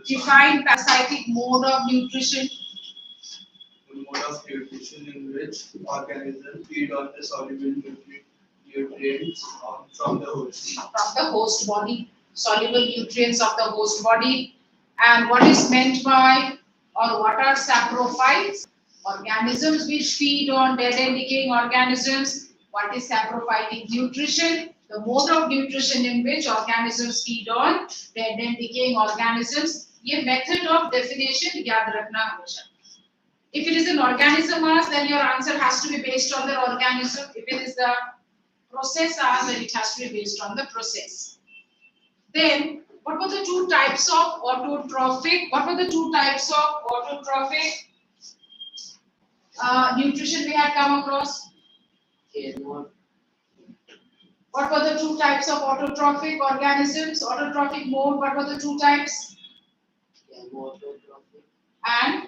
Define parasitic mode of nutrition. The mode of nutrition in which organisms feed on the soluble nutrients from the host. From the host body, soluble nutrients of the host body. And what is meant by, or what are saprophytes? Organisms which feed on dead and decaying organisms. What is saprophytic nutrition? The mode of nutrition in which organisms feed on dead and decaying organisms. ये method of definition याद रखना हमेशा. If it is an organism asked, then your answer has to be based on the organism. If it is the process asked, then it has to be based on the process. Then, what were the two types of autotrophic? What were the two types of autotrophic nutrition we had come across? What were the two types of autotrophic organisms? Autotrophic mode, what were the two types? And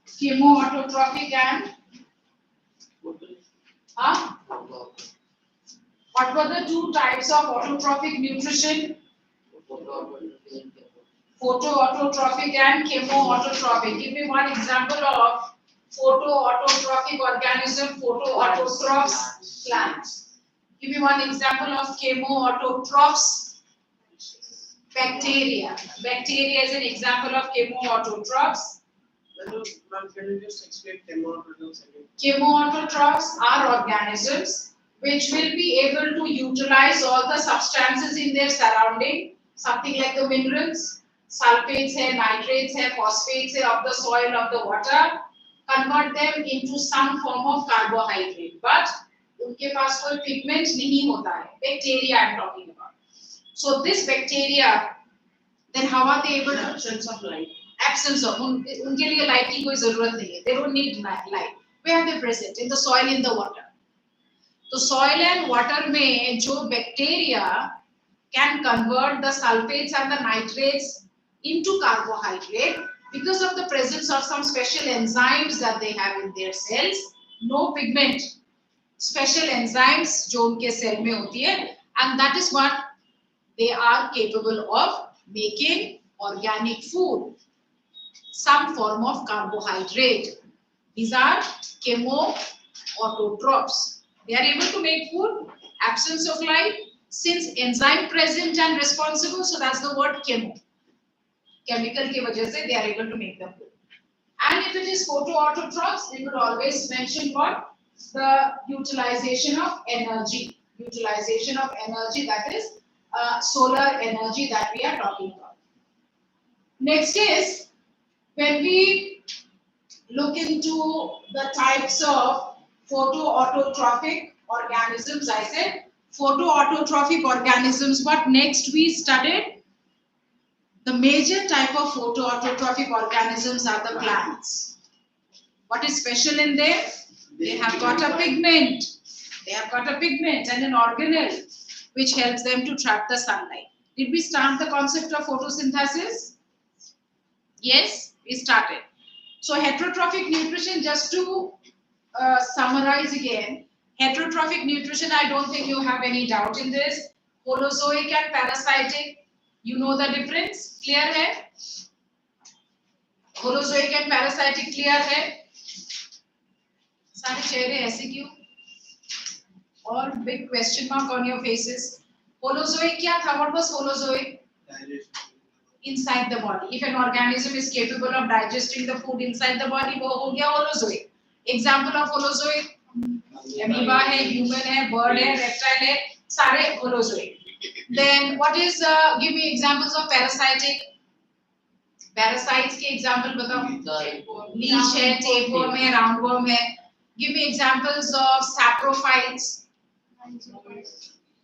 chemoautotrophic and what were the two types of autotrophic nutrition? Photoautotrophic and chemoautotrophic. Give me one example of photoautotrophic organism, photoautotrophs, plants. Give me one example of chemoautotrophs, bacteria. Bacteria is an example of chemoautotrophs. Can you just explain chemoautotrophs again? Chemoautotrophs are organisms which will be able to utilize all the substances in their surrounding, something like the minerals, sulfates hai, nitrates hai, phosphates hai of the soil, of the water, convert them into some form of carbohydrate. But उनके पास कोई pigment नहीं होता है. Bacteria I am talking about. So this bacteria, then how are they able to? Absence of light. Absence of उनके लिए light की कोई जरूरत नहीं है. They don't need light. Where are they present? In the soil, in the water. So soil and water में जो bacteria can convert the sulfates and the nitrates into carbohydrate because of the presence of some special enzymes that they have in their cells. No pigment, special enzymes जो उनके cell में होती है, and that is what they are capable of making organic food, some form of carbohydrate. These are chemoautotrophs. They are able to make food, absence of light, since enzyme present and responsible, so that's the word chemo. Chemical की वजह से they are able to make the food. And if it is photoautotrophs, they would always mention what? The utilization of energy. Utilization of energy, that is solar energy that we are talking about. Next is, when we look into the types of photoautotrophic organisms, I said photoautotrophic organisms. What next we studied? The major type of photoautotrophic organisms are the plants. What is special in them? They have got a pigment. They have got a pigment and an organelle which helps them to trap the sunlight. Did we start the concept of photosynthesis? Yes, we started. So heterotrophic nutrition, just to summarize again, heterotrophic nutrition, I don't think you have any doubt in this. Holozoic and parasitic, you know the difference? Clear hai? Holozoic and parasitic clear hai? सारे चेहरे ऐसे क्यों? और big question mark on your faces. Holozoic क्या था? What was Holozoic? Inside the body. If an organism is capable of digesting the food inside the body, वो हो गया Holozoic. Example of Holozoic, amoeba है, human है, bird है, reptile है, सारे Holozoic. Then what is? Give me examples of parasitic. Parasites के example बताओ. Leech है, tapeworm है, roundworm है. Give me examples of saprophytes.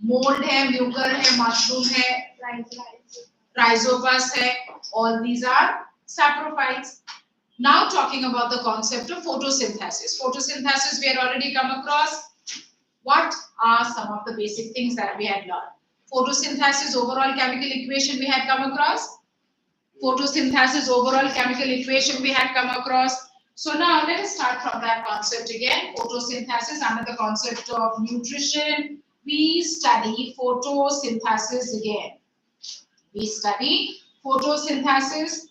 Mold है, mucor है, mushroom है, rhizopus है. All these are saprophytes. Now talking about the concept of photosynthesis. Photosynthesis we had already come across. What are some of the basic things that we had learned? Photosynthesis overall chemical equation we had come across. Photosynthesis overall chemical equation we had come across. So now let us start from that concept again. Photosynthesis under the concept of nutrition. We study photosynthesis again. We study photosynthesis.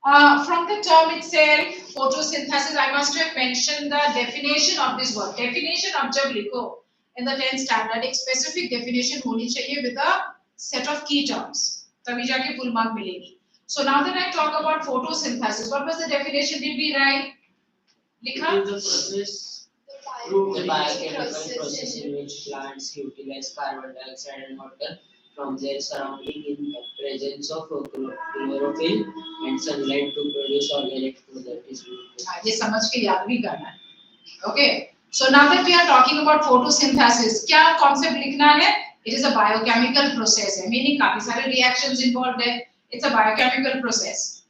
From the term itself, photosynthesis, I must have mentioned the definition of this word. Definition of जब लिखो in the 10th standard, एक specific definition होनी चाहिए with a set of key terms. तभी जाके full mark मिलेगी. So now that I talk about photosynthesis, what was the definition? Did we write? लिखा? It is the process through the biochemical process in which plants utilize carbon dioxide and water from their surrounding in the presence of chlorophyll and sunlight to produce organic food that is glucose. ये समझ के याद भी करना है. Okay. So now that we are talking about photosynthesis, क्या concept लिखना है? It is a biochemical process. है, meaning काफी सारे reactions involved है. It's a biochemical process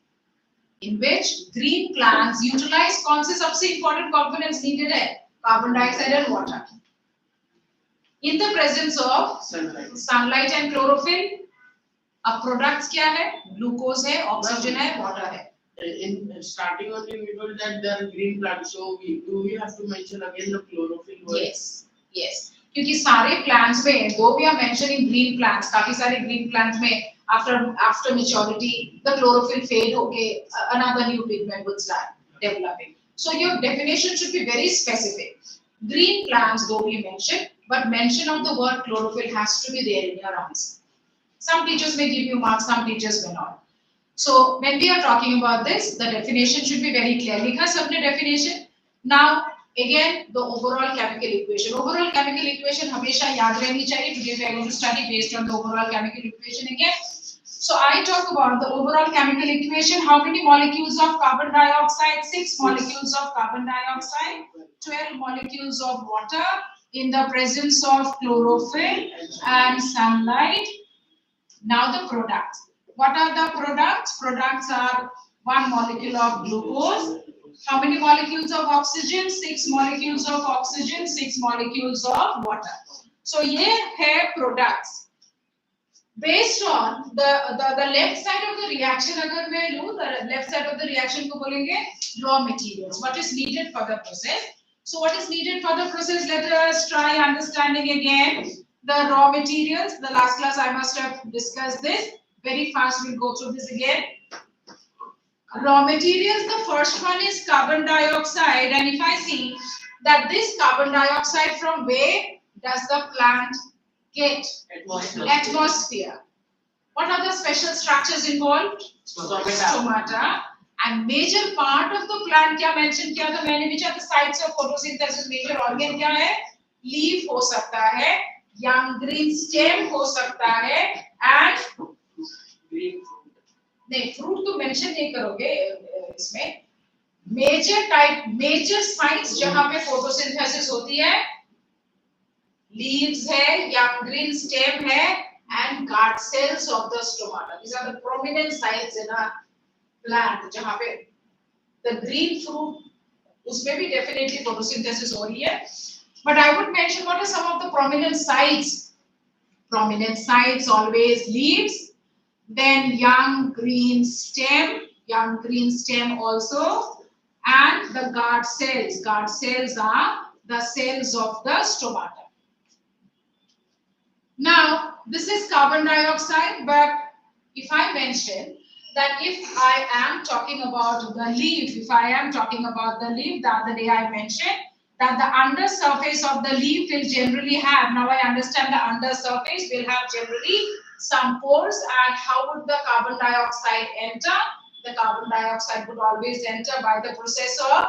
in which green plants utilize कौन से सबसे important components needed है? Carbon dioxide and water. In the presence of sunlight and chlorophyll. अब products क्या है? Glucose है, oxygen है, water है. In starting only we told that there are green plants, so we have to mention again the chlorophyll word? Yes, yes. क्योंकि सारे plants में, though we are mentioning green plants, काफी सारे green plants में after maturity the chlorophyll fade होके another new pigment will start developing. So your definition should be very specific. Green plants, though we mention, but mention of the word chlorophyll has to be there in your answer. Some teachers may give you marks, some teachers may not. So when we are talking about this, the definition should be very clear. लिखा सबने definition. Now again the overall chemical equation. Overall chemical equation हमेशा याद रहनी चाहिए. Today we are going to study based on the overall chemical equation again. So I talk about the overall chemical equation. How many molecules of carbon dioxide? 6 molecules of carbon dioxide, 12 molecules of water in the presence of chlorophyll and sunlight. Now the products. What are the products? Products are 1 molecule of glucose. How many molecules of oxygen? 6 molecules of oxygen, 6 molecules of water. So ये है products. Based on the left side of the reaction, अगर मैं लूँ, the left side of the reaction को बोलेंगे raw materials. What is needed for the process? So what is needed for the process? Let us try understanding again the raw materials. The last class I must have discussed this. Very fast we'll go through this again. Raw materials, the first one is carbon dioxide, and if I see that this carbon dioxide from where does the plant get? Atmosphere. What are the special structures involved? Stomata. And major part of the plant क्या mention किया था मैंने which are the sites of photosynthesis? Major organ क्या है? Leaf हो सकता है, young green stem हो सकता है, and Green fruit. नहीं fruit तो mention नहीं करोगे इसमें. Major sites जहाँ पे photosynthesis होती है, leaves है, young green stem है, and guard cells of the stomata. These are the prominent sites in a plant जहाँ पे the green fruit उसमें भी definitely photosynthesis हो रही है. But I would mention what are some of the prominent sites. Prominent sites always leaves, then young green stem also, and the guard cells. Guard cells are the cells of the stomata. Now this is carbon dioxide, but if I mention that if I am talking about the leaf, the other day I mentioned that the under surface of the leaf will generally have, now I understand the under surface will have generally some pores, and how would the carbon dioxide enter? The carbon dioxide would always enter by the process of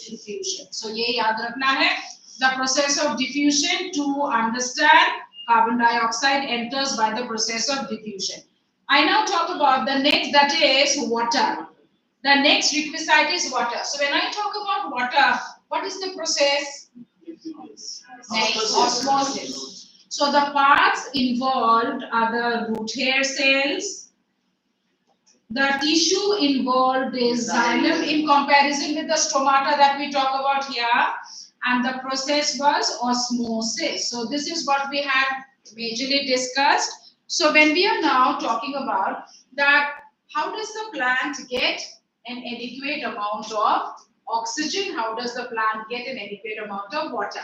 diffusion. So ये याद रखना है, the process of diffusion. To understand, carbon dioxide enters by the process of diffusion. I now talk about the next, that is water. The next requisite is water. So when I talk about water, what is the process? Osmosis. So the parts involved are the root hair cells. The tissue involved is xylem in comparison with the stomata that we talk about here. And the process was osmosis. So this is what we had majorly discussed. So when we are now talking about that, how does the plant get an adequate amount of oxygen? How does the plant get an adequate amount of water?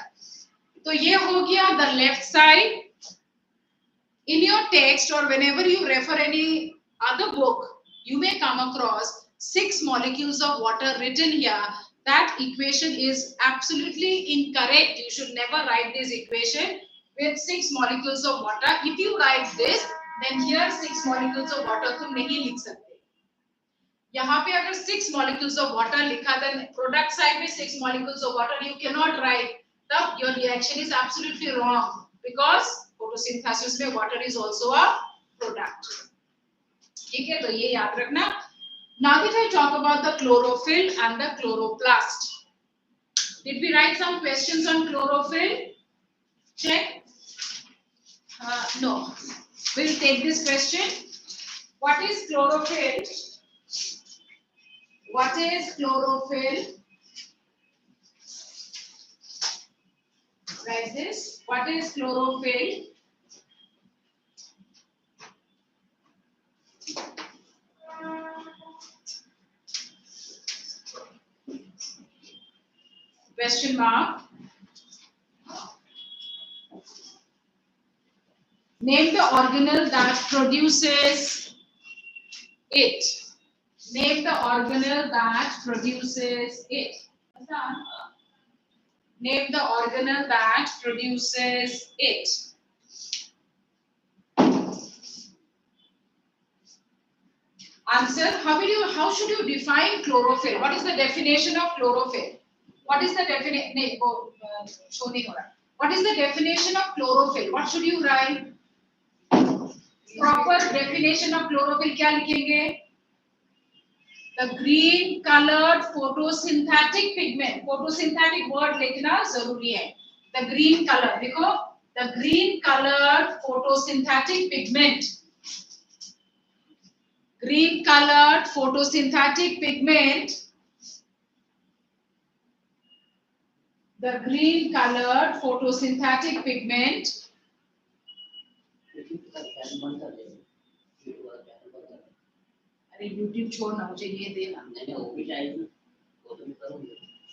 So ये हो गया the left side. In your text or whenever you refer any other book, you may come across 6 molecules of water written here. That equation is absolutely incorrect. You should never write this equation with 6 molecules of water. If you write this, then here 6 molecules of water तुम नहीं लिख सकते. यहाँ पे अगर 6 molecules of water लिखा, then product side में 6 molecules of water you cannot write. तब your reaction is absolutely wrong because photosynthesis में water is also a product. ठीक है, तो ये याद रखना. Now that I talk about the chlorophyll and the chloroplast. Did we write some questions on chlorophyll? Check. No. We'll take this question. What is chlorophyll? What is chlorophyll? Write this. What is chlorophyll? Question mark. Name the organelle that produces it. Name the organelle that produces it. Name the organelle that produces it. Answer. How should you define chlorophyll? What is the definition of chlorophyll? What is the definition? What is the definition of chlorophyll? What should you write? Proper definition of chlorophyll क्या लिखेंगे? The green colored photosynthetic pigment. Photosynthetic word लिखना जरूरी है. The green color देखो. The green colored photosynthetic pigment. Green colored photosynthetic pigment. The green colored photosynthetic pigment. अरे YouTube छोड़ना, मुझे ये देना.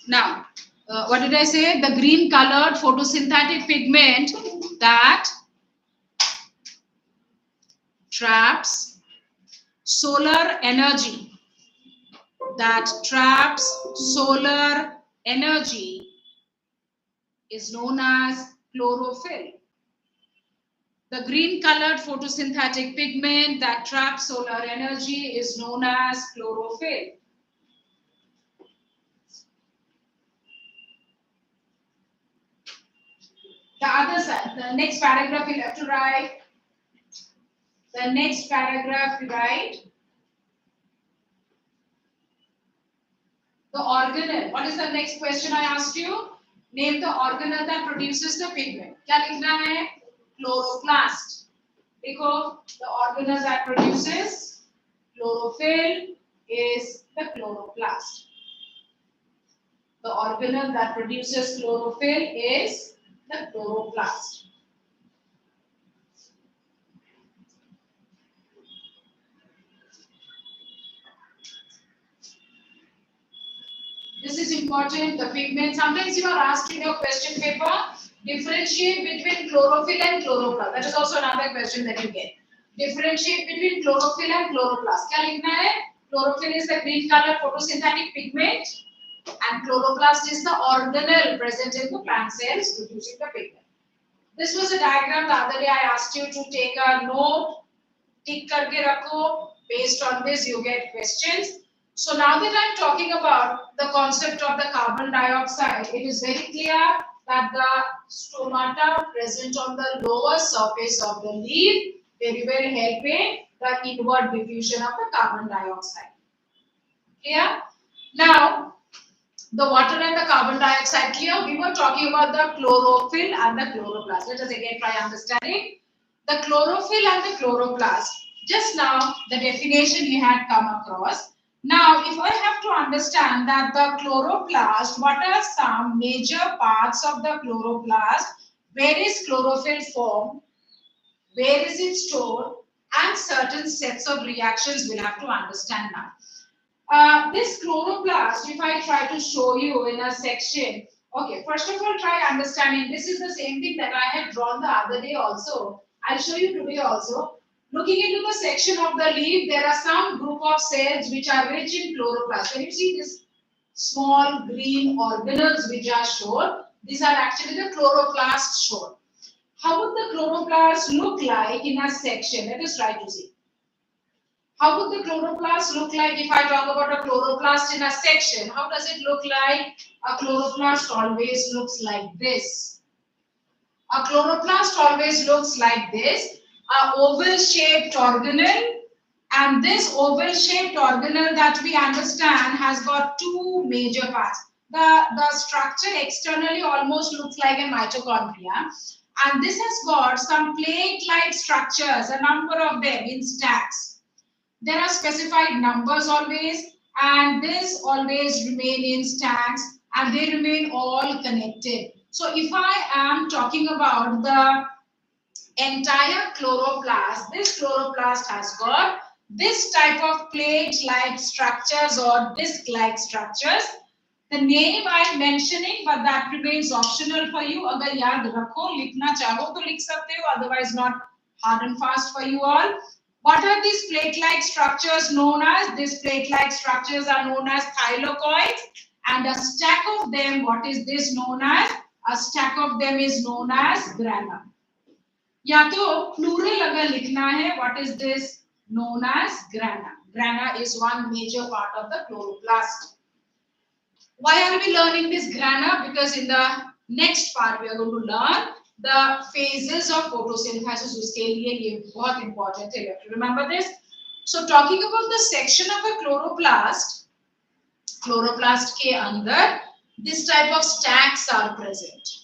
Now, what did I say? The green colored photosynthetic pigment that traps solar energy. That traps solar energy is known as chlorophyll. The green colored photosynthetic pigment that traps solar energy is known as chlorophyll. The other side, the next paragraph you have to write. The next paragraph you write. The organelle. What is the next question I asked you? Name the organelle that produces the pigment. क्या लिखना है? Chloroplast. देखो, the organelle that produces chlorophyll is the chloroplast. The organelle that produces chlorophyll is the chloroplast. This is important. The pigment. Sometimes you are asked in your question paper, differentiate between chlorophyll and chloroplast. That is also another question that you get. Differentiate between chlorophyll and chloroplast. क्या लिखना है? Chlorophyll is the green color photosynthetic pigment, and chloroplast is the organelle present in the plant cells producing the pigment. This was a diagram the other day. I asked you to take a note, tick करके रखो. Based on this, you get questions. So now that I'm talking about the concept of the carbon dioxide, it is very clear that the stomata present on the lower surface of the leaf very well help in the inward diffusion of the carbon dioxide. Clear? Now, the water and the carbon dioxide clear. We were talking about the chlorophyll and the chloroplast. Let us again try understanding the chlorophyll and the chloroplast. Just now, the definition you had come across. Now, if I have to understand that the chloroplast, what are some major parts of the chloroplast? Where is chlorophyll formed? Where is it stored? And certain sets of reactions we'll have to understand now. This chloroplast, if I try to show you in a section, okay, first of all, try understanding. This is the same thing that I had drawn the other day also. I'll show you today also. Looking into the section of the leaf, there are some group of cells which are rich in chloroplast. When you see this small green organelles which are shown, these are actually the chloroplasts shown. How would the chloroplasts look like in a section? Let us try to see. How would the chloroplast look like if I talk about a chloroplast in a section? How does it look like? A chloroplast always looks like this. A chloroplast always looks like this. A oval shaped organelle, and this oval shaped organelle that we understand has got two major parts. The structure externally almost looks like a mitochondria, and this has got some plate-like structures, a number of them in stacks. There are specified numbers always, and this always remain in stacks, and they remain all connected. So if I am talking about the entire chloroplast, this chloroplast has got this type of plate-like structures or disc-like structures. The name I am mentioning, but that remains optional for you. अगर याद रखो, लिखना चाहो तो लिख सकते हो, otherwise not hard and fast for you all. What are these plate-like structures known as? These plate-like structures are known as thylakoids, and a stack of them, what is this known as? A stack of them is known as grana. या तो plural अगर लिखना है, what is this known as? Grana. Grana is one major part of the chloroplast. Why are we learning this grana? Because in the next part we are going to learn the phases of photosynthesis. उसके लिए ये बहुत important है. You have to remember this. So talking about the section of a chloroplast, chloroplast के अंदर this type of stacks are present.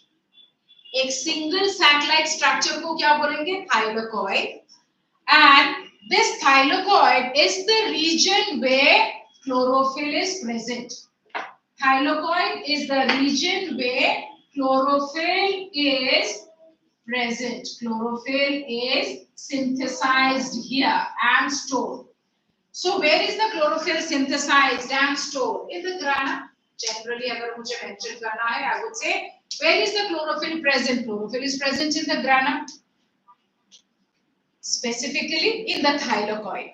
एक single sac-like structure को क्या बोलेंगे? Thylakoid. And this thylakoid is the region where chlorophyll is present. Thylakoid is the region where chlorophyll is present. Chlorophyll is synthesized here and stored. So where is the chlorophyll synthesized and stored? In the grana. Generally, अगर मुझे mention करना है, I would say, where is the chlorophyll present? Chlorophyll is present in the grana. Specifically in the thylakoid.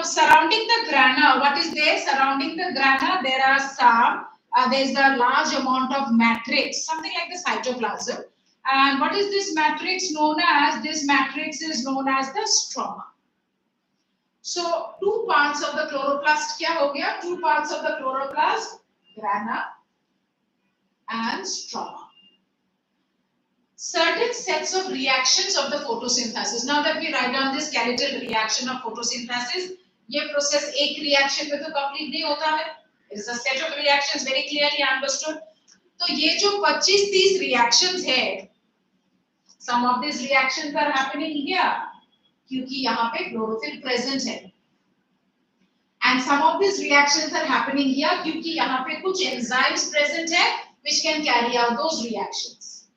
Surrounding the grana, what is there? Surrounding the grana, there are some, there is a large amount of matrix, something like the cytoplasm. And what is this matrix known as? This matrix is known as the stroma. So, two parts of the chloroplast क्या हो गया? Two parts of the chloroplast, grana and stroma. Certain sets of reactions of the photosynthesis. Now that we write down this skeletal reaction of photosynthesis, ये process एक reaction में तो complete नहीं होता है. It is a set of reactions very clearly understood. तो ये जो 25-30 reactions है, some of these reactions are happening here, क्योंकि यहाँ पे chlorophyll present है. And some of these reactions are happening here, क्योंकि यहाँ पे कुछ enzymes present है, which can carry out those reactions.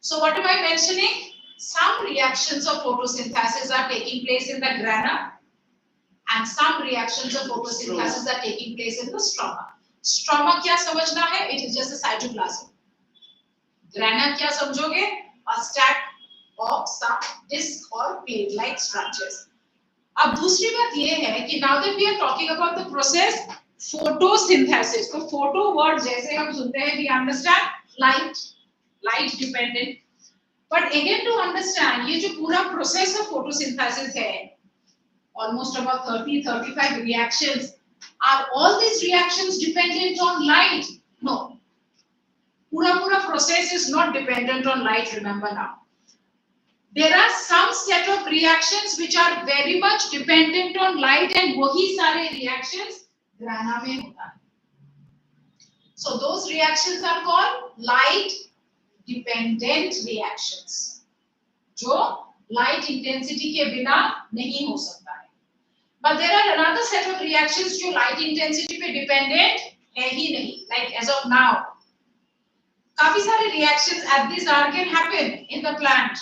So what am I mentioning? Some reactions of photosynthesis are taking place in the grana, and some reactions of photosynthesis are taking place in the stroma. Stroma क्या समझना है? It is just a cytoplasm. Grana क्या समझोगे? A stack of some disc or plate-like structures. अब दूसरी बात ये है कि now that we are talking about the process photosynthesis, तो photo word जैसे हम सुनते हैं, we understand light dependent. But again to understand ये जो पूरा process of photosynthesis है, almost about 30-35 reactions, are all these reactions dependent on light? No. पूरा process is not dependent on light, remember now. There are some set of reactions which are very much dependent on light, and वही सारे reactions grana में होता है. So those reactions are called light dependent reactions, जो light intensity के बिना नहीं हो सकता है. But there are another set of reactions जो light intensity पे dependent है ही नहीं. Like as of now, काफी सारे reactions at this hour can happen in the plant.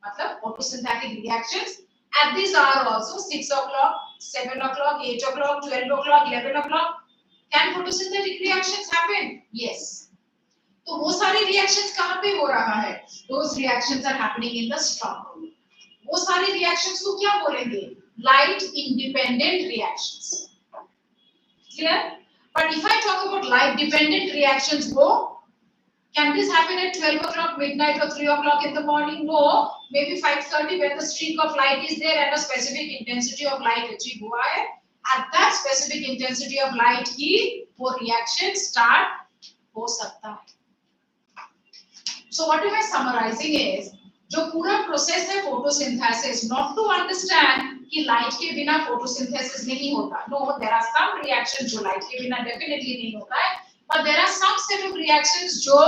मतलब photosynthetic reactions at this hour also, 6 o'clock, 7 o'clock, 8 o'clock, 12 o'clock, 11 o'clock. Can photosynthetic reactions happen? Yes. तो वो सारे reactions कहाँ पे हो रहा है? Those reactions are happening in the stroma. वो सारे रिएक्शंस को क्या बोलेंगे? Light independent reactions. Clear? But if I talk about light dependent reactions, can this happen at 12 o'clock midnight or 3 o'clock in the morning? No. Maybe 5:30 when the streak of light is there and a specific intensity of light achieve हुआ है. At that specific intensity of light ही वो reaction start हो सकता है. So what we are summarizing is जो पूरा process है photosynthesis, not to understand कि लाइट के बिना photosynthesis नहीं होता. No, there are some reactions जो लाइट के बिना definitely नहीं होता है, but there are some set of reactions जो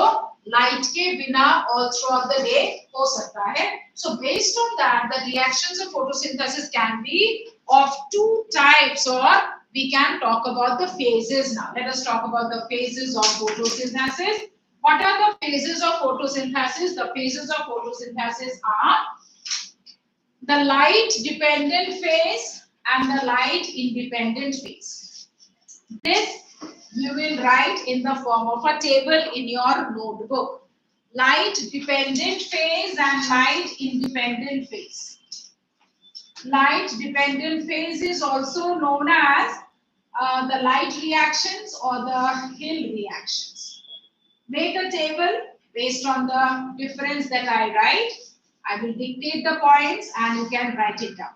लाइट के बिना all throughout the day हो सकता है. So based on that, the reactions of photosynthesis can be of two types, or we can talk about the phases now. Let us talk about the phases of photosynthesis. What are the phases of photosynthesis? The phases of photosynthesis are the light dependent phase and the light independent phase. This you will write in the form of a table in your notebook. Light dependent phase and light independent phase. Light dependent phase is also known as the light reactions or the Hill reactions. Make a table based on the difference that I write. I will dictate the points and you can write it down.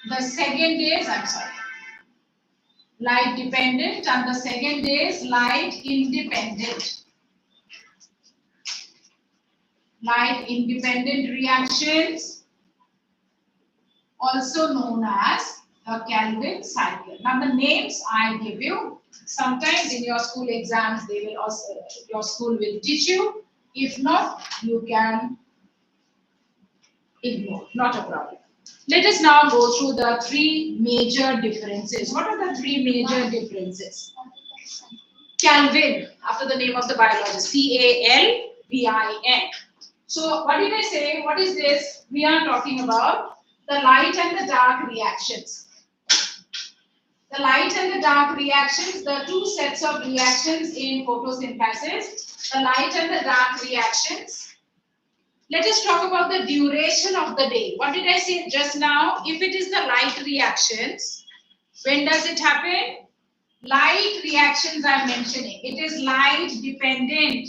The second is, light dependent, and the second is light independent. Light independent reactions, also known as the Kelvin cycle. Now the names I give you, sometimes in your school exams they will also, your school will teach you. If not, you can ignore, not a problem. Let us now go through the three major differences. What are the three major differences? Kelvin, after the name of the biologist, C-A-L-V-I-N. So what did I say? What is this? We are talking about the light and the dark reactions. The light and the dark reactions, the two sets of reactions in photosynthesis, the light and the dark reactions. Let us talk about the duration of the day. What did I say just now? If it is the light reactions, when does it happen? Light reactions I am mentioning. It is light dependent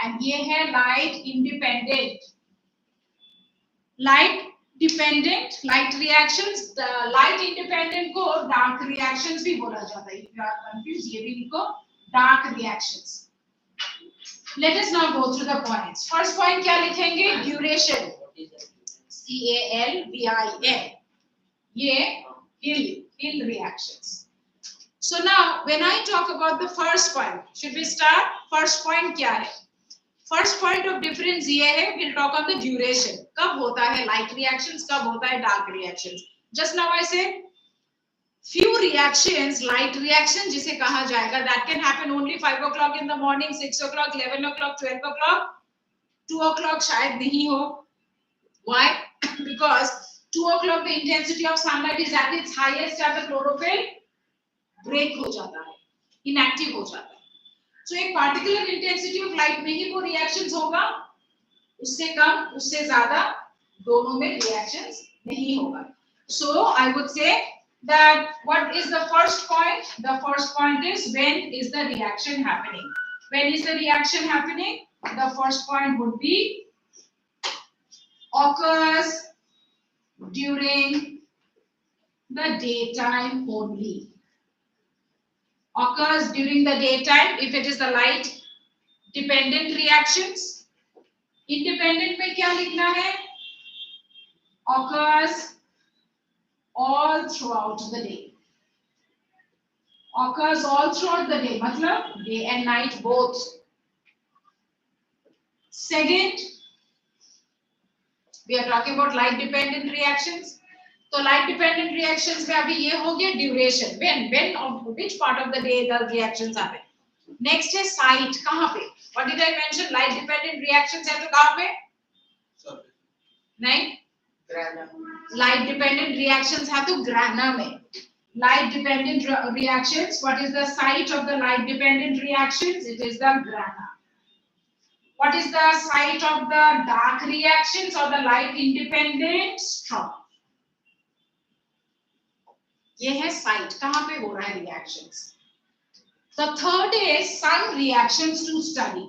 and ये है light independent. Light dependent, light reactions, the light independent को dark reactions भी बोला जाता है. If you are confused, ये भी लिखो dark reactions. Let us now go through the points. First point क्या लिखेंगे? Duration. C-A-L-V-I-N. ये Hill reactions. So now, when I talk about the first point, should we start? First point क्या है? First point of difference ये है, we'll talk on the duration. कब होता है light reactions, कब होता है dark reactions. Just now I said, few reactions, light reaction जिसे कहा जाएगा, that can happen only 5 o'clock in the morning, 6 o'clock, 11 o'clock, 12 o'clock, 2 o'clock शायद नहीं हो. Why? Because 2 o'clock the intensity of sunlight is at its highest and the chlorophyll break हो जाता है, inactive हो जाता है. So एक particular intensity of light में ही वो reactions होगा, उससे कम, उससे ज़्यादा, दोनों में reactions नहीं होगा. So I would say that what is the first point? The first point is when is the reaction happening? When is the reaction happening? The first point would be occurs during the daytime only. Occurs during the daytime if it is the light dependent reactions. Independent में क्या लिखना है? Occurs all throughout the day. Occurs all throughout the day, मतलब day and night both. Second, we are talking about light dependent reactions. So light dependent reactions में अभी ये हो गया duration. When of which part of the day the reactions happen. Next है site, कहाँ पे? What did I mention? Light dependent reactions है तो कहाँ पे? नहीं? Light dependent reactions है तो grana में. Light dependent reactions. What is the site of the light dependent reactions? It is the grana. What is the site of the dark reactions or the light independent? Strong. ये है site कहाँ पे हो रहा है reactions. The third is some reactions to study.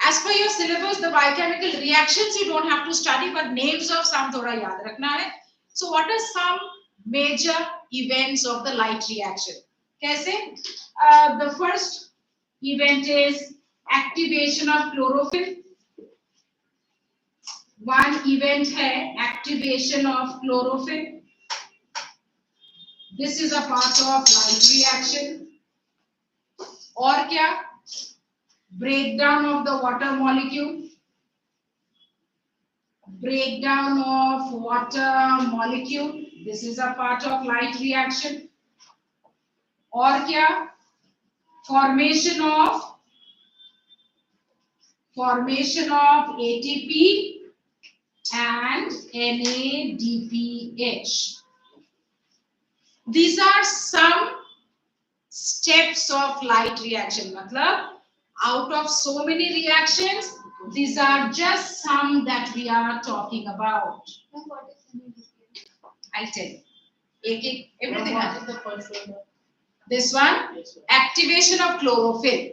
As per your syllabus, the biochemical reactions you don't have to study, but names of some थोड़ा याद रखना है. So what are some major events of the light reaction? कैसे? The first event is activation of chlorophyll. One event है activation of chlorophyll. This is a part of light reaction. और क्या? Breakdown of the water molecule. Breakdown of water molecule. This is a part of light reaction. और क्या? Formation of ATP and NADPH. These are some steps of light reaction. मतलब out of so many reactions, these are just some that we are talking about. I'll tell you. Everything. What is the first one? This one, Yes, sir. activation of chlorophyll.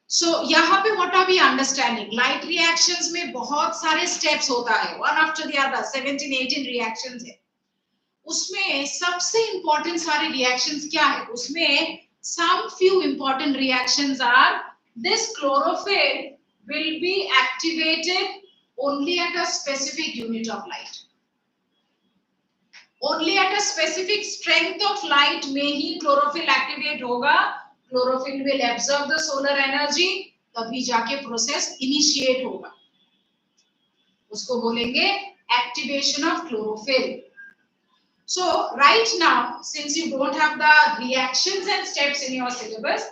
So यहाँ पे what are we understanding? Light reactions में बहुत सारे steps होता है, one after the other, 17-18 reactions है. उसमें सबसे important सारे reactions क्या है? उसमें some few important reactions are this chlorophyll will be activated only at a specific unit of light. Only at a specific strength of light में ही chlorophyll activate होगा. Chlorophyll will absorb the solar energy, तभी जाके process initiate होगा. उसको बोलेंगे activation of chlorophyll. So right now, since you don't have the reactions and steps in your syllabus,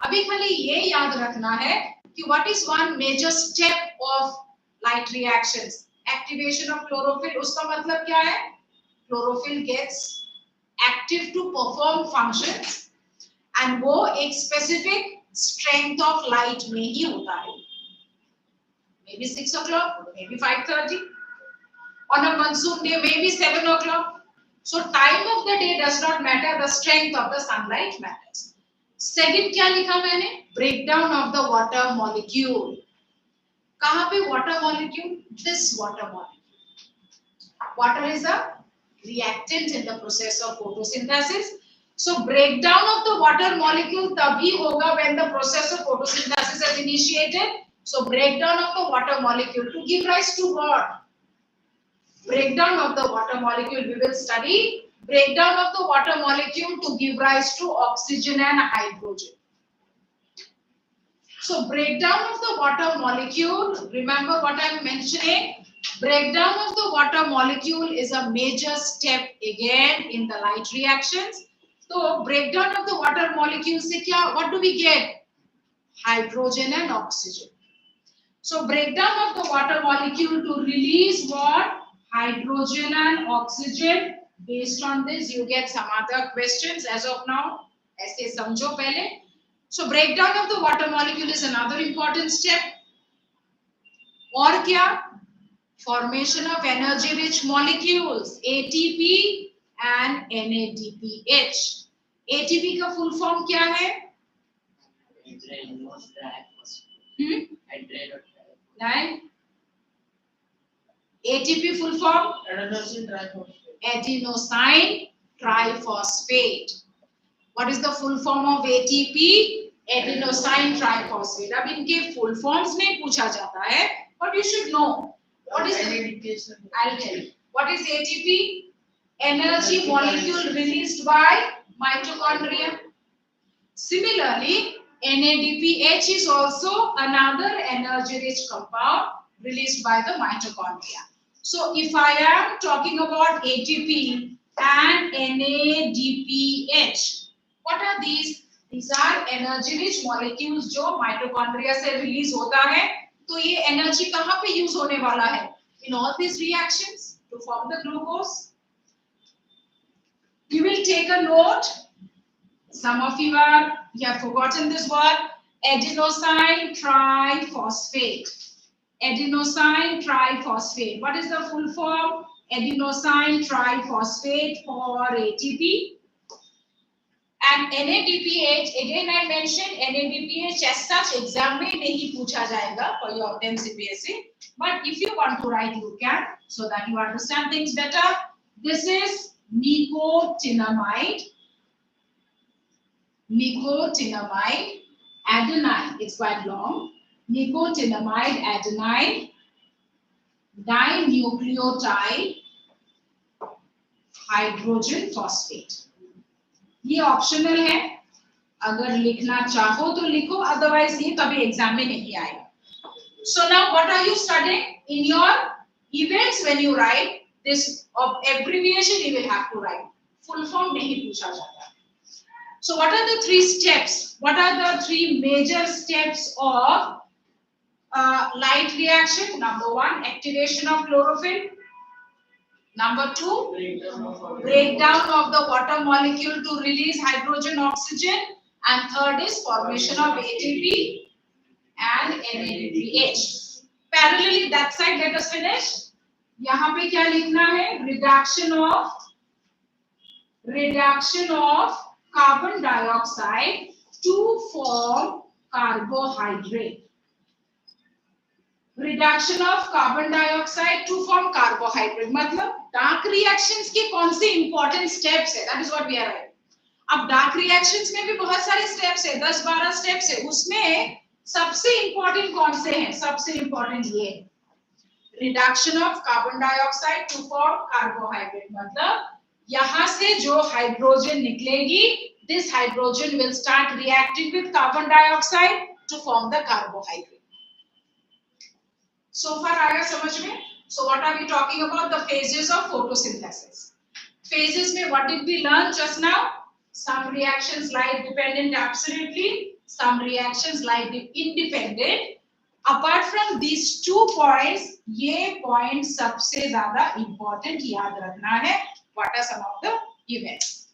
अभी खाली ये याद रखना है कि what is one major step of light reactions? Activation of chlorophyll. उसका मतलब क्या है? Chlorophyll gets active to perform functions and वो एक specific strength of light में ही होता है. Maybe 6 o'clock, maybe 5:30. On a monsoon day, maybe 7 o'clock. So time of the day does not matter, the strength of the sunlight matters. Second क्या लिखा मैंने? Breakdown of the water molecule. कहाँ पे water molecule? This water molecule. Water is a reactant in the process of photosynthesis. So breakdown of the water molecule तभी होगा when the process of photosynthesis is initiated. So breakdown of the water molecule to give rise to what? Breakdown of the water molecule we will study. Breakdown of the water molecule to give rise to oxygen and hydrogen. So breakdown of the water molecule, remember what I am mentioning? Breakdown of the water molecule is a major step again in the light reactions. So breakdown of the water molecule से क्या? What do we get? Hydrogen and oxygen. So breakdown of the water molecule to release what? Hydrogen and oxygen. Based on this, you get some other questions as of now. ऐसे समझो पहले. So breakdown of the water molecule is another important step. और क्या? Formation of energy-rich molecules, ATP and NADPH. ATP का full form क्या है? Right? ATP full form? Adenosine triphosphate. What is the full form of ATP? Adenosine triphosphate. अब इनके full forms नहीं पूछा जाता है, but you should know. What is I'll tell you. What is ATP? Energy molecule released by mitochondria. Similarly, NADPH is also another energy-rich compound released by the mitochondria. So, if I am talking about ATP and NADPH, what are these? These are energy-rich molecules जो mitochondria से release होता है. तो ये energy कहाँ पे use होने वाला है? In all these reactions to form the glucose. You will take a note. Some of you have forgotten this word. adenosine triphosphate. Adenosine triphosphate. What is the full form? Adenosine triphosphate for ATP. And NADPH, again I mentioned NADPH as such exam में नहीं पूछा जाएगा for your CBSE. But if you want to write, you can, so that you understand things better. This is nicotinamide. Nicotinamide adenine. It's quite long. Nicotinamide adenine dinucleotide hydrogen phosphate. ये optional है, अगर लिखना चाहो तो लिखो, otherwise ये कभी exam में नहीं आएगा. So now what are you studying in your events? When you write this abbreviation, you will have to write. Full form नहीं पूछा जाता. So what are the three steps? What are the three major steps of light reaction? Number one, activation of chlorophyll. Number two, breakdown of the water molecule to release hydrogen, oxygen. And third is formation of ATP and NADPH. Parallelly, that side, let us finish. यहाँ पे क्या लिखना है? Reduction of carbon dioxide to form carbohydrate. Reduction of carbon dioxide to form carbohydrate. मतलब dark reactions के कौन से important steps है, that is what we are writing. अब डार्क रिएक्शंस में भी बहुत सारे स्टेप्स है, 10-12 स्टेप्स है. उसमें सबसे इंपॉर्टेंट कौन से हैं? सबसे इंपॉर्टेंट ये reduction of carbon dioxide to form carbohydrate. मतलब यहां से जो हाइड्रोजन निकलेगी, this hydrogen will start reacting with carbon dioxide to form the carbohydrate. So far आया समझ में? So what are we talking about? The phases of photosynthesis. Phases में what did we learn just now? Some reactions light dependent absolutely, some reactions light independent. Apart from these 2 points, ये point सबसे ज़्यादा important याद रखना है. What are some of the events?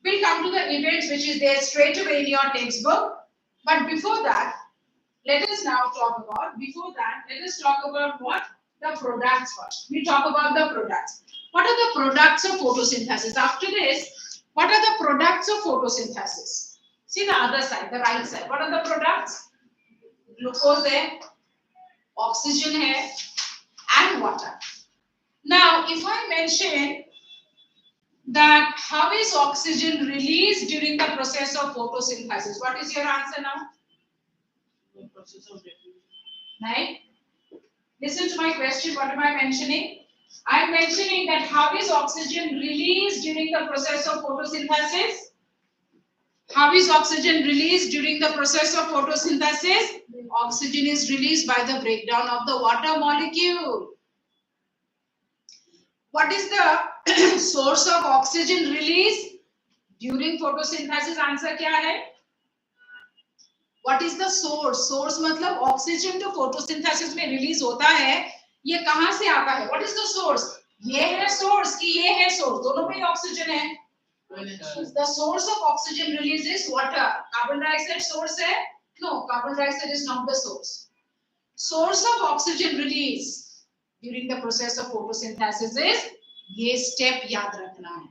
We'll come to the events which is there straight away in your textbook. But before that, let us talk about what? The products first. We talk about the products. What are the products of photosynthesis? After this, what are the products of photosynthesis? See the other side, the right side. What are the products? Glucose है, oxygen है, and water. Now, if I mention that how is oxygen released during the process of photosynthesis, what is your answer now? Process of diffusion. Right? Listen to my question. What am I mentioning? I am mentioning that how is oxygen released during the process of photosynthesis? How is oxygen released during the process of photosynthesis? Oxygen is released by the breakdown of the water molecule. What is the source of oxygen release during photosynthesis? Answer क्या है? What is the source? Source मतलब oxygen जो photosynthesis में release होता है, ये कहां से आता है? What is the source? ये है source कि ये है source? दोनों में ही ऑक्सीजन है. The source of oxygen release is water. Carbon dioxide source है? No, carbon dioxide is not the source. Source of oxygen release during the process of photosynthesis is ये step याद रखना है.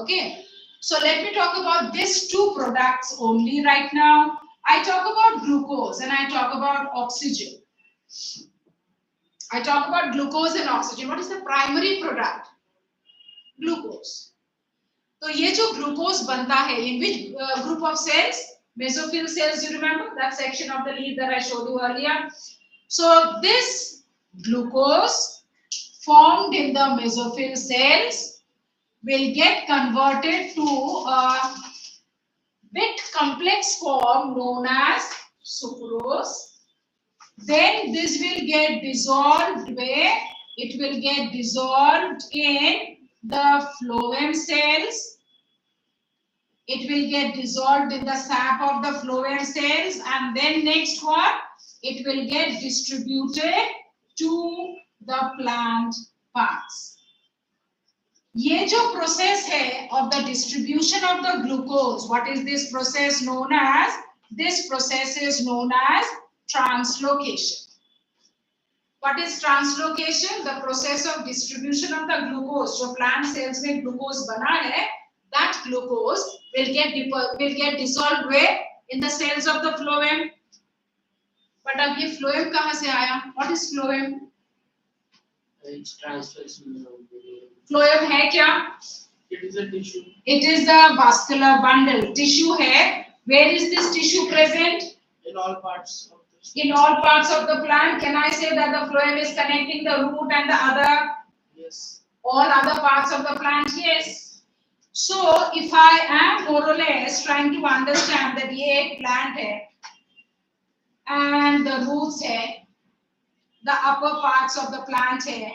Okay. So let me talk about these 2 products only right now. I talk about glucose and I talk about oxygen. I talk about glucose and oxygen. What is the primary product? Glucose. So ये जो glucose बनता है, in which group of cells? Mesophyll cells, you remember that section of the leaf that I showed you earlier. So this glucose formed in the mesophyll cells will get converted to a bit complex form known as sucrose. Then this will get dissolved where? It will get dissolved in the phloem cells. It will get dissolved in the sap of the phloem cells, and then next what? It will get distributed to the plant parts. ये जो process है of the distribution of the glucose, what is this process known as? This process is known as translocation. What is translocation? The process of distribution of the glucose. जो plant cells में glucose बना है, that glucose will get dissolved where? In the cells of the phloem. But अब ये phloem कहाँ से आया? What is phloem? It's transferation. Phloem है क्या? It is a tissue. It is the vascular bundle. Tissue है. Where is this tissue present? In all parts of the In all parts of the plant. Can I say that the phloem is connecting the root and the other? Yes. All other parts of the plant? Yes. So if I am more or less trying to understand that ये एक plant है and the roots है, the upper parts of the plant है,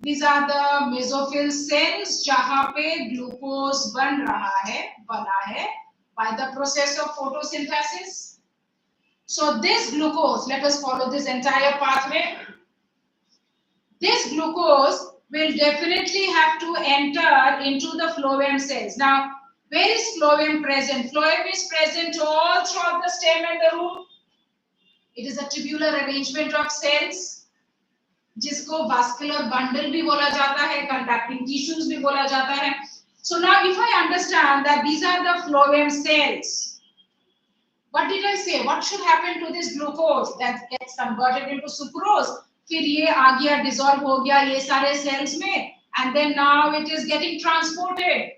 these are the mesophyll cells जहाँ पे glucose बना है by the process of photosynthesis. So this glucose, let us follow this entire pathway. This glucose will definitely have to enter into the phloem cells. Now, where is phloem present? Phloem is present all throughout the stem and the root. It is a tubular arrangement of cells, जिसको vascular bundle भी बोला जाता है, conducting tissues भी बोला जाता है. So now, if I understand that these are the phloem cells, what did I say? What should happen to this glucose that gets converted into sucrose? फिर ये आ गया, dissolve हो गया ये सारे cells में, and then now it is getting transported.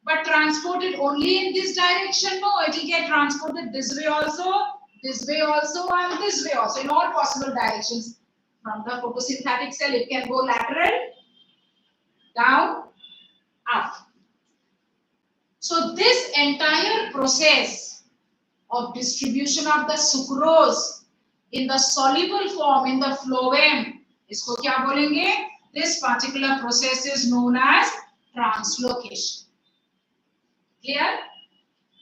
But transported only in this direction? No, it will get transported this way also, and this way also, in all possible directions. From the photosynthetic cell, it can go lateral, down, up. So this entire process of distribution of the sucrose in the soluble form in the phloem, इसको क्या बोलेंगे? This particular process is known as translocation. Clear?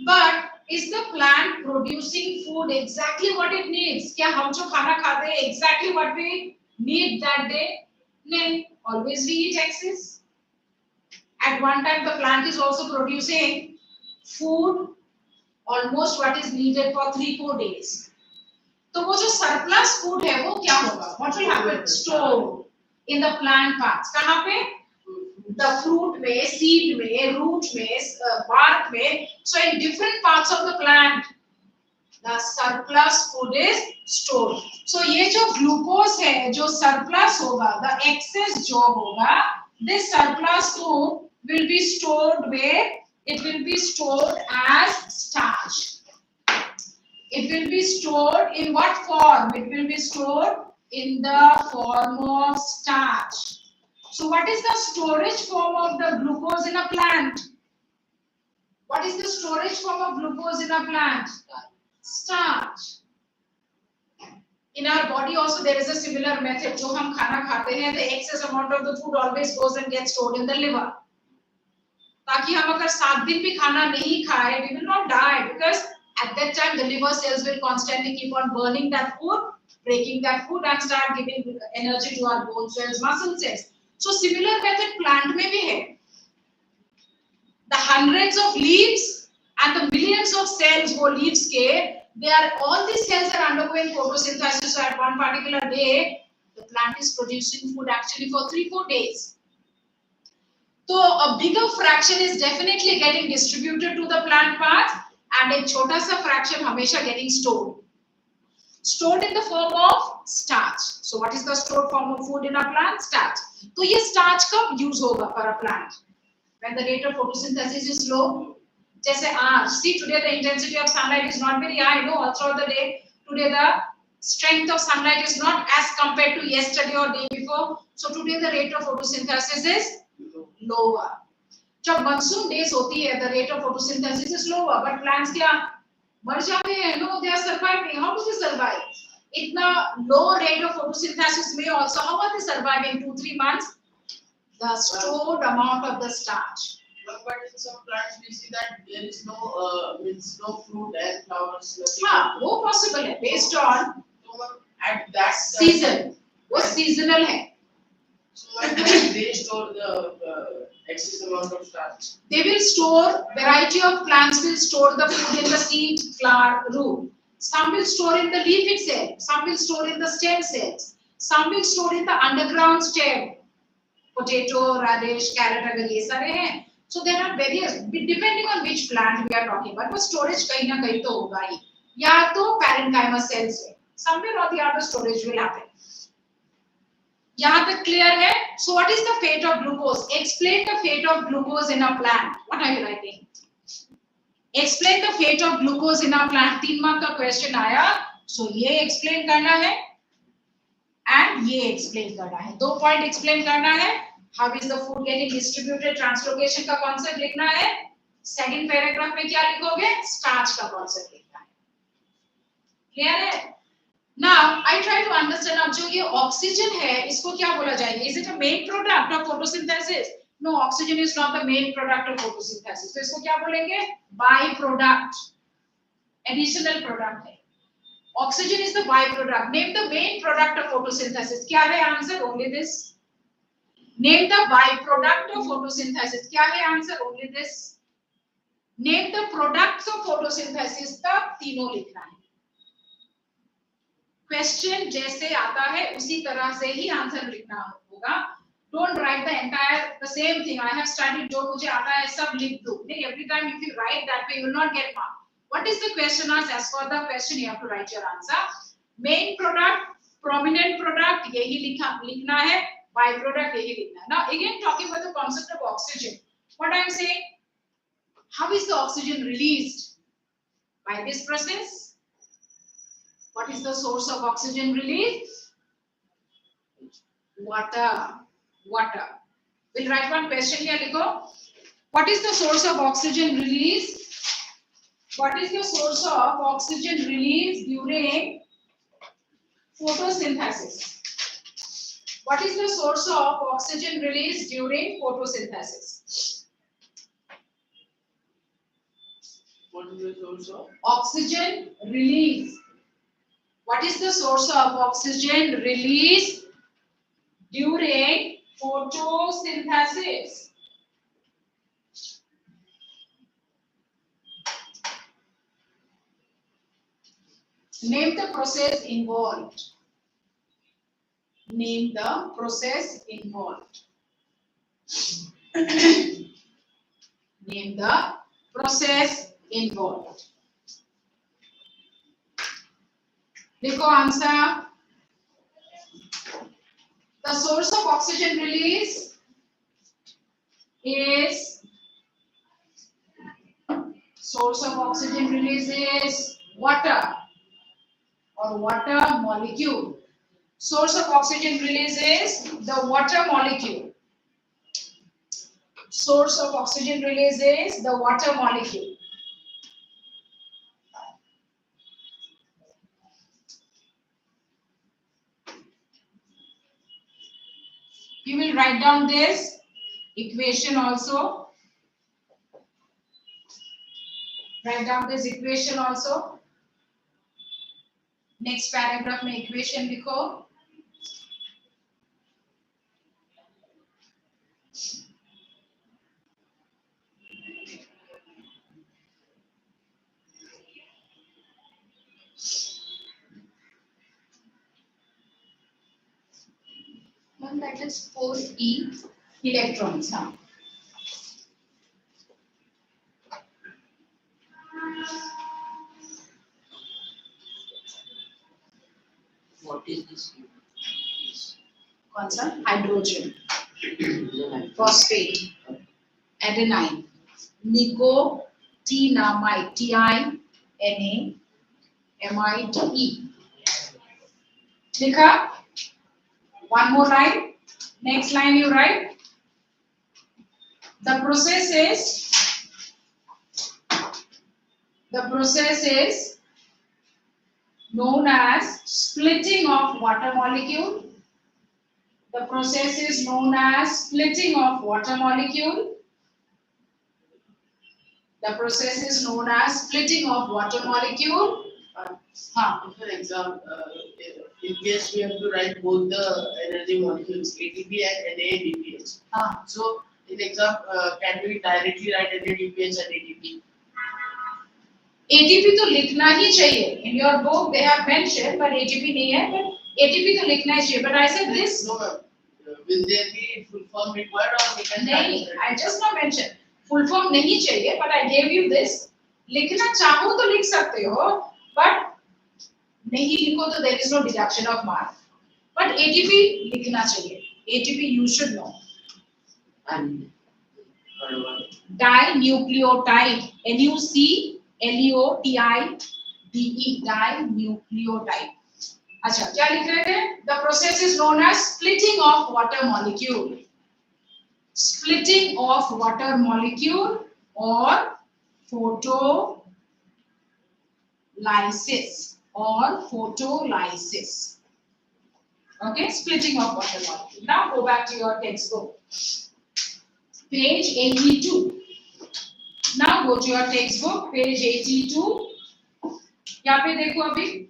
But is the plant producing food exactly what it needs? क्या हम जो खाना खाते हैं exactly what we need that day? No, always we eat excess. At one time the plant is also producing food almost what is needed for 3-4 days. तो वो जो surplus food है वो क्या होगा? What will happen? Stored in the plant parts. कहाँ पे? The fruit में, seed में, root में, bark में. So in different parts of the plant, the surplus food is stored. So ये जो glucose है, जो surplus होगा, the excess जो होगा, this surplus food will be stored where? It will be stored as starch. It will be stored in what form? It will be stored in the form of starch. So what is the storage form of the glucose in a plant? What is the storage form of glucose in a plant? Starch. In our body also there is a similar method. जो हम खाना खाते हैं, the excess amount of the food always goes and gets stored in the liver. ताकि हम अगर 7 दिन भी खाना नहीं खाए, we will not die, because at that time the liver cells will constantly keep on burning that food, breaking that food and start giving energy to our bone cells, muscle cells. So similar method plant में भी है. The hundreds of leaves and the millions of cells वो leaves के, all these cells are undergoing photosynthesis. So at one particular day, the plant is producing food actually for 3-4 days. So a bigger fraction is definitely getting distributed to the plant parts, and a छोटा सा fraction हमेशा getting stored. Stored in the form of starch. So what is the stored form of food in a plant? Starch. तो ये starch कब use होगा for a plant? When the rate of photosynthesis is low. जैसे आज, see today the intensity of sunlight is not very high, no, all throughout the day. Today the strength of sunlight is not as compared to yesterday or day before. So today the rate of photosynthesis is lower. जब monsoon days होती है, the rate of photosynthesis is lower, but plants क्या मर जाते हैं? No, they are surviving. How do they survive? इतना low rate of photosynthesis में also how are they surviving 2-3 months? The stored amount of the starch. But in some plants we see that there is no fruit and flowers. हाँ, वो possible है based on So at that season. वो seasonal है. So at that they store the excess amount of starch? They will store, variety of plants will store the food in the seed, flower, root. Some will store in the leaf itself, some will store in the stem cells, some will store in the underground stem. Potato, radish, carrot, अगर ये सारे हैं. So there are various, depending on which plant we are talking about, but storage कहीं ना कहीं तो होगा ही. या तो parenchyma cells में. Somewhere or the other storage will happen. यहाँ तक clear है? So what is the fate of glucose? Explain the fate of glucose in a plant. What are you writing? Explain the fate of glucose in a plant. 3 mark का question आया. So ये explain करना है. And ये explain करना है. 2 point explain करना है. How is the food getting distributed? Translocation का concept लिखना है. Second paragraph में क्या लिखोगे? Starch का concept लिखना है. Clear है? Now I try to understand अब जो ये oxygen है इसको क्या बोला जाएगा? Is it a main product of photosynthesis? No, oxygen is not the main product of photosynthesis. तो इसको क्या बोलेंगे? Byproduct. Additional product है. Oxygen is the byproduct. Name the main product of photosynthesis. क्या है answer? Only this. Name the byproduct of photosynthesis. क्या है answer? Only this. Name the products of photosynthesis. तब तीनों लिखना है. Question जैसे आता है उसी तरह से ही आंसर लिखना होगा. Don't write the entire the same thing. I have studied जो मुझे आता है सब लिख दो. नहीं, every time if you write that way you will not get mark. What is the question asked? As for the question you have to write your answer. Main product, prominent product यही लिखना है. Byproduct यही लिखना है. Now again talking about the concept of oxygen. What I am saying? How is the oxygen released? By this process. What is the source of oxygen release? Water. Water. We'll write one question here. Likho. What is the source of oxygen release? What is the source of oxygen release during photosynthesis? What is the source of oxygen release during photosynthesis? What is the source of? Oxygen release. What is the source of oxygen release during photosynthesis? Name the process involved. Name the process involved. Name the process involved. Likho answer. The source of oxygen release is water or water molecule. Source of oxygen release is the water molecule. Source of oxygen release is the water molecule. You will write down this equation also. Write down this equation also. Next paragraph में equation लिखो. One that is 4e electrons now. What is this? कौन सा? Hydrogen, phosphate, adenine, nicotinamide, T-I-N-A-M-I-D-E. लिखा? One more line. Next line you write. The process is known as splitting of water molecule. The process is known as splitting of water molecule. The process is known as splitting of water molecule. हाँ For example, in case we have to write both the energy molecules ATP and NADPH. हाँ So in example, can we directly write NADPH and ATP? ATP तो लिखना ही चाहिए. In your book they have mentioned, but ATP नहीं है. But ATP तो लिखना ही चाहिए. But I said this. No, ma'am. Will there be full form required or we can? नहीं, I just now mentioned. Full form नहीं चाहिए, but I gave you this. लिखना चाहो तो लिख सकते हो, but नहीं लिखो तो there is no deduction of mark. But ATP लिखना चाहिए. ATP you should know. And Dinucleotide. NUCLEOTIDE. Dinucleotide. अच्छा क्या लिख रहे थे? The process is known as splitting of water molecule. Splitting of water molecule or photolysis. Okay, splitting of water molecule. Now go back to your textbook. Page 82. Now go to your textbook, page 82. यहाँ पे देखो अभी.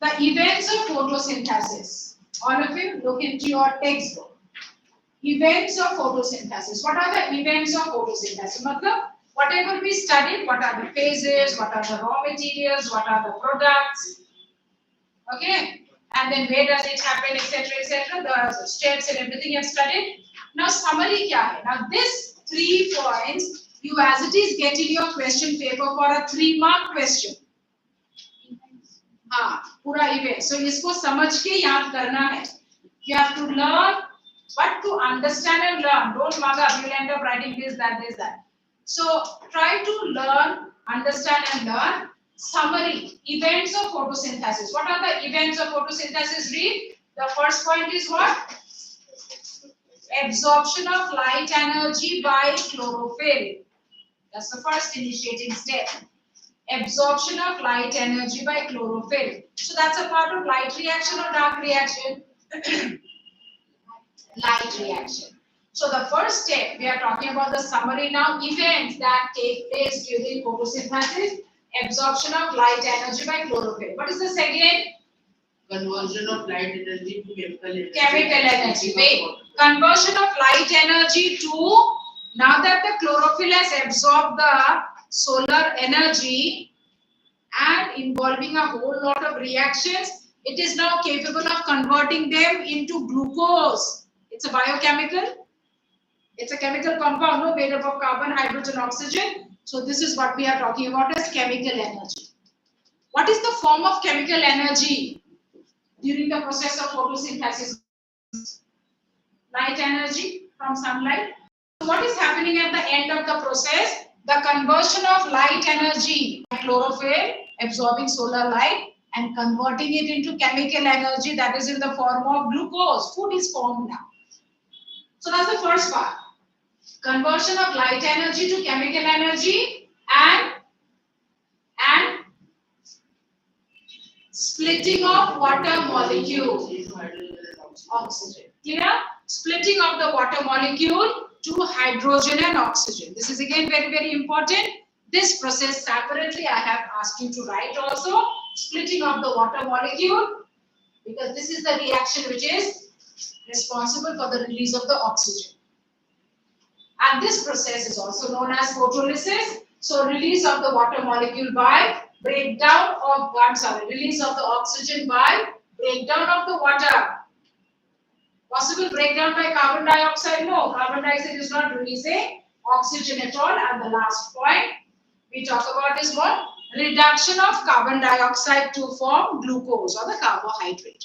The events of photosynthesis. All of you look into your textbook. Events of photosynthesis. What are the events of photosynthesis? मतलब whatever we studied, what are the phases, what are the raw materials, what are the products, okay, and then where does it happen, etc., etc. The steps and everything you have studied. Now summary क्या है? Now this 3 points you as it is get in your question paper for a 3-mark question. हाँ पूरा event. So इसको समझ के याद करना है. You have to learn, but to understand and learn. Don't mug up. You'll end up writing this, that. So try to learn, understand and learn. Summary, events of photosynthesis. What are the events of photosynthesis? Read. The first point is what? Absorption of light energy by chlorophyll. That's the first initiating step. Absorption of light energy by chlorophyll. So that's a part of light reaction or dark reaction? Light reaction. So the first step, we are talking about the summary now. Events that take place during photosynthesis. Absorption of light energy by chlorophyll. What is the second? Conversion of light energy to chemical energy. Chemical energy. Wait. Conversion of light energy to, now that the chlorophyll has absorbed the solar energy and involving a whole lot of reactions, it is now capable of converting them into glucose. It's a biochemical. It's a chemical compound, no, made up of carbon, hydrogen, oxygen. So this is what we are talking about as chemical energy. What is the form of chemical energy during the process of photosynthesis? Light energy from sunlight. So what is happening at the end of the process? The conversion of light energy by chlorophyll absorbing solar light and converting it into chemical energy that is in the form of glucose. Food is formed now. So that's the first part. Conversion of light energy to chemical energy and splitting of water molecule. Oxygen. Clear? Splitting of the water molecule to hydrogen and oxygen. This is again very, very important. This process separately I have asked you to write also. Splitting of the water molecule, because this is the reaction which is responsible for the release of the oxygen. And this process is also known as photolysis. So release of the water molecule by breakdown of, release of the oxygen by breakdown of the water. Possible breakdown by carbon dioxide? No, carbon dioxide is not releasing oxygen at all. And the last point we talk about is what? Reduction of carbon dioxide to form glucose or the carbohydrate.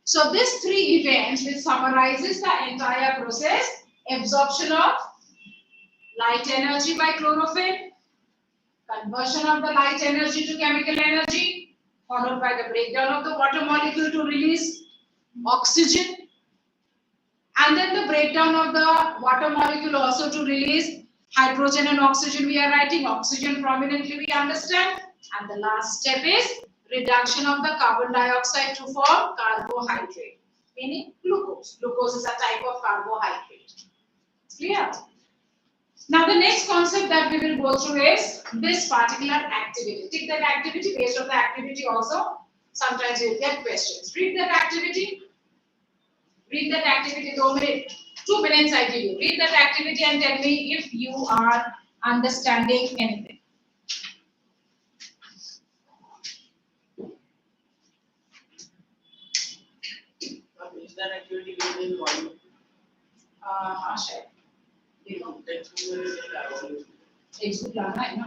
So these 3 events which summarizes the entire process: absorption of light energy by chlorophyll, conversion of the light energy to chemical energy, followed by the breakdown of the water molecule to release oxygen, and then the breakdown of the water molecule also to release hydrogen and oxygen. We are writing oxygen prominently, we understand. And the last step is reduction of the carbon dioxide to form carbohydrate, meaning glucose. Glucose is a type of carbohydrate. Clear? Now the next concept that we will go through is this particular activity. Take that activity, based on the activity also, sometimes you'll get questions. Read that activity. Read that activity, 2 minutes. 2 minutes I give you. Read that activity and tell me if you are understanding anything. Is that activity given in one? हाँ शायद. देखो. Textbook लाना है ना.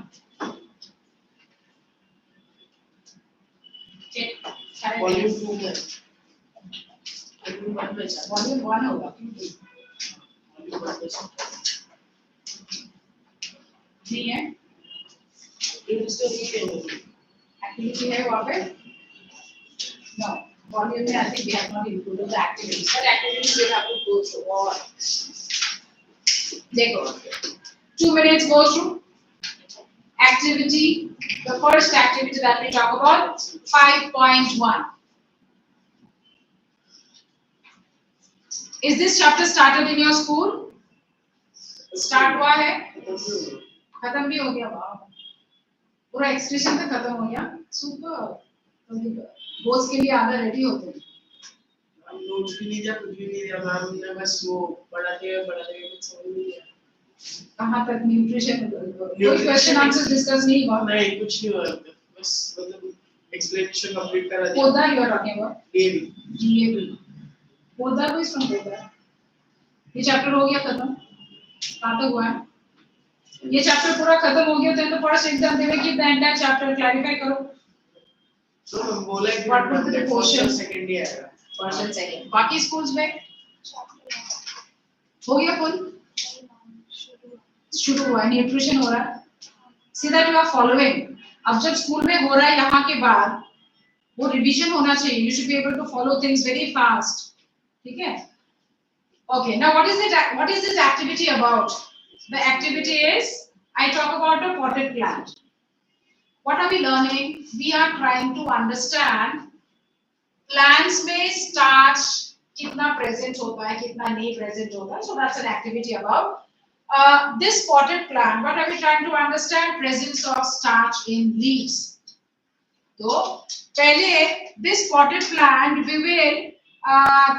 Check. Volume 2 में. Volume 1 में चल. Volume 1 होगा. Volume 1 में चल. नहीं है. ये इसका रीपेन होगी. Activity है वहाँ पे. No. Volume में I think we have not included the activities. But activities we have to go through all. देखो. 2 minutes go through. Activity. The first activity that we talk about, 5.1. Is this chapter started in your school? Start हुआ है? खत्म भी हो गया वाह. पूरा expression तो खत्म हो गया. सुपर. बोर्ड्स के लिए आधा रेडी होते हैं. हम नोट्स भी नहीं दिया, कुछ भी नहीं दिया. मैम ने बस वो पढ़ाते कुछ समझ नहीं आया. कहाँ तक न्यूट्रिशन कोई क्वेश्चन आंसर डिस्कस नहीं हुआ. नहीं कुछ नहीं हुआ. बस मतलब एक्सप्लेनेशन कंप्लीट करा दिया. पौधा you are talking about DAV. पौधा को इसमें पौधा. ये चैप्टर हो गया खत्म. कहाँ तक हुआ है? ये चैप्टर पूरा खत्म हो गया तो फर्स्ट एग्जाम देने की द एंटायर चैप्टर क्लैरिफाई करो. तो हम बोले कि What was the portion? Second ही आएगा. First and second. बाकी स्कूल्स में हो गया फुल. शुरू हुआ. न्यूट्रिशन हो रहा है. See that you are following. अब जब स्कूल में हो रहा है यहाँ के बाद वो रिवीजन होना चाहिए. You should be able to follow things very fast. ठीक है. Okay, now what is this activity about? The activity is, I talk about a potted plant. What are we learning? We are trying to understand plants में starch कितना present होता है, कितना नहीं present होता है. So that's an activity about this potted plant. What are we trying to understand? Presence of starch in leaves. So पहले this potted plant we will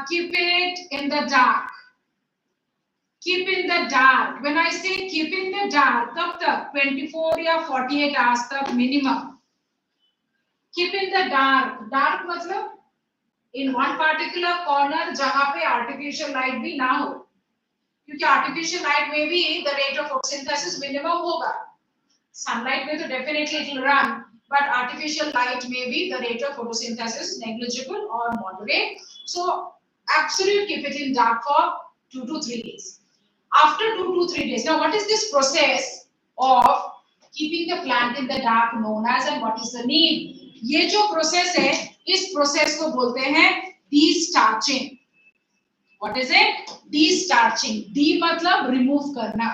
keep it in the dark. Keep in the dark. When I say keep in the dark, कब तक? 24 या 48 hours तक minimum. Keep in the dark. Dark मतलब in one particular corner जहाँ पे artificial light भी ना हो. क्योंकि artificial light में भी the rate of photosynthesis minimum होगा. Sunlight में तो definitely it will run, but artificial light में भी the rate of photosynthesis is negligible or moderate. So absolute keep it in dark for 2 to 3 days. After 2 to 3 days. Now, what is this process of keeping the plant in the dark known as, and what is the name? ये जो process है, इस process को बोलते हैं de-starching. What is it? De-starching. De मतलब remove करना.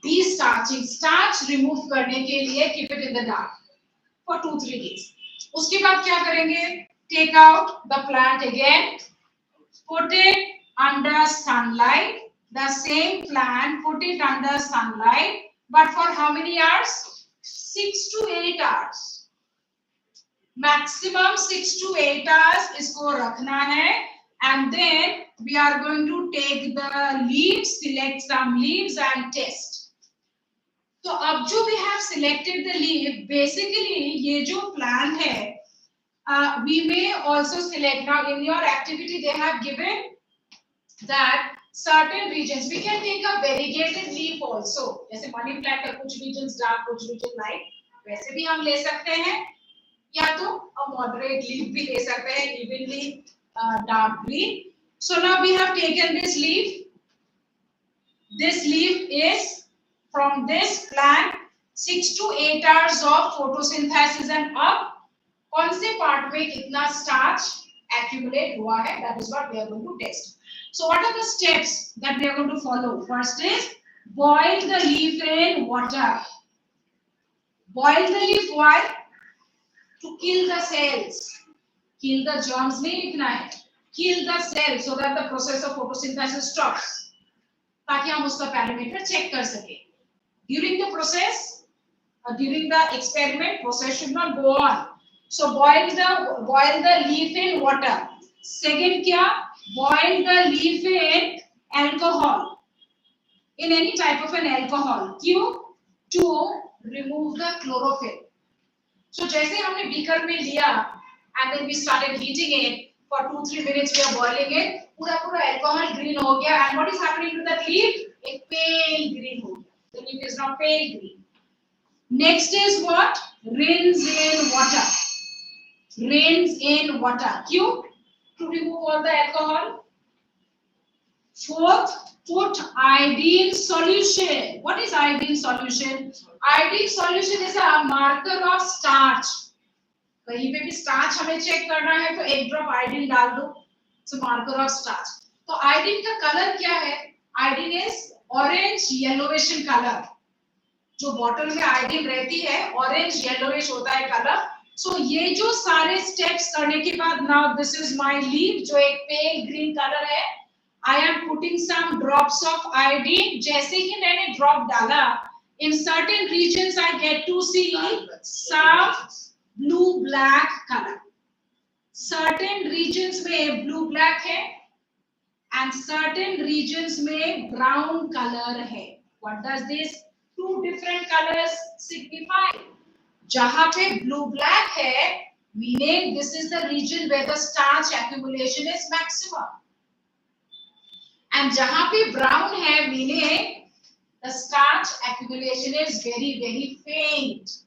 De-starching. Starch remove करने के लिए keep it in the dark for 2-3 days. उसके बाद क्या करेंगे? Take out the plant again. Put it under sunlight. The same plant, put it under sunlight, but for how many hours? 6 to 8 hours. Maximum 6 to 8 hours इसको रखना है, and then we are going to take the leaves, select some leaves and test. तो अब जो we have selected the leaf, basically ये जो plant है, we may also select. Now in your activity they have given that certain regions we can take a variegated leaf also. जैसे money plant का कुछ regions dark, कुछ region light, वैसे भी हम ले सकते हैं, या तो a moderate leaf भी ले सकते हैं, evenly dark green. So now we have taken this leaf. This leaf is from this plant 6 to 8 hours of photosynthesis and up. कौन से part में कितना starch accumulate हुआ है? That is what we are going to test. So what are the steps that we are going to follow? First is boil the leaf in water. Boil the leaf why? To kill the cells. Kill the germs नहीं लिखना है. Kill the cells so that the process of photosynthesis stops. ताकि हम उसका parameter check कर सके. During the process, during the experiment, process should not go on. So boil the leaf in water. Second क्या? Boil the leaf in alcohol. In any type of an alcohol. क्यों? To remove the chlorophyll. So जैसे हमने beaker में लिया and then we started heating it for 2-3 minutes, we are boiling it. पूरा alcohol green हो गया, and what is happening to that leaf? A pale green हो गया. The leaf is now pale green. Next is what? Rinse in water. Rinse in water. Q, to remove all the alcohol. Fourth, put iodine solution. What is iodine solution? Iodine solution is a marker of starch. कहीं पे भी starch हमें check करना है तो एक drop iodine डाल दो. It's a marker of starch. तो iodine का color क्या है? Iodine is orange yellowish in color. जो बॉटल में आयोडीन रहती है ऑरेंज येलोइश होता है कलर. सो ये जो सारे स्टेप्स करने के बाद now this is my leaf जो एक पेल ग्रीन कलर है. I am putting some drops of iodine. जैसे ही मैंने ड्रॉप डाला in certain regions I get to see some blue black colour. Certain regions में ब्लू ब्लैक है and certain regions में ब्राउन कलर है. What does this? Two different colors signify. जहाँ पे blue black है, meaning this is the region where the starch accumulation is maximum. And जहाँ पे brown है, meaning the starch accumulation is very very faint.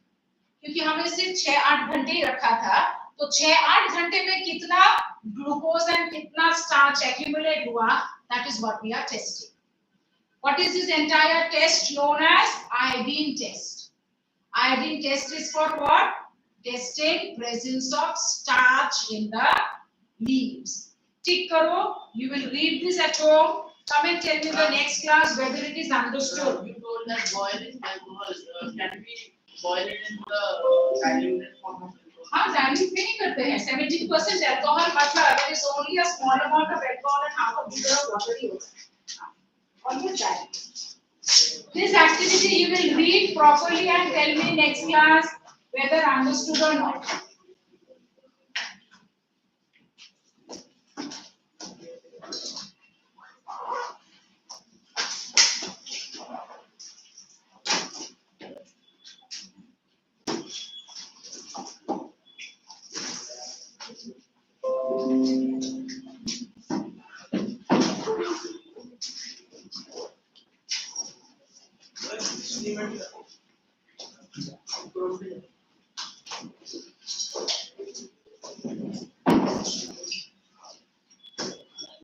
क्योंकि हमने सिर्फ 6-8 घंटे ही रखा था, तो 6-8 घंटे में कितना ग्लूकोज एंड कितना starch accumulate हुआ, that is what we are testing. What is this entire test known as iodine test? Iodine test is for what? Testing presence of starch in the leaves. Tick karo. You will read this at home. Come and tell me in the next class whether it is understood. You told that boiling alcohol can we boil it in the diluted form of alcohol? हाँ, dilute में नहीं करते हैं. 70% alcohol मतलब there is only a small amount of alcohol and half a liter of water ही होता है. Almost that. This activity you will read properly and tell me next class whether understood or not.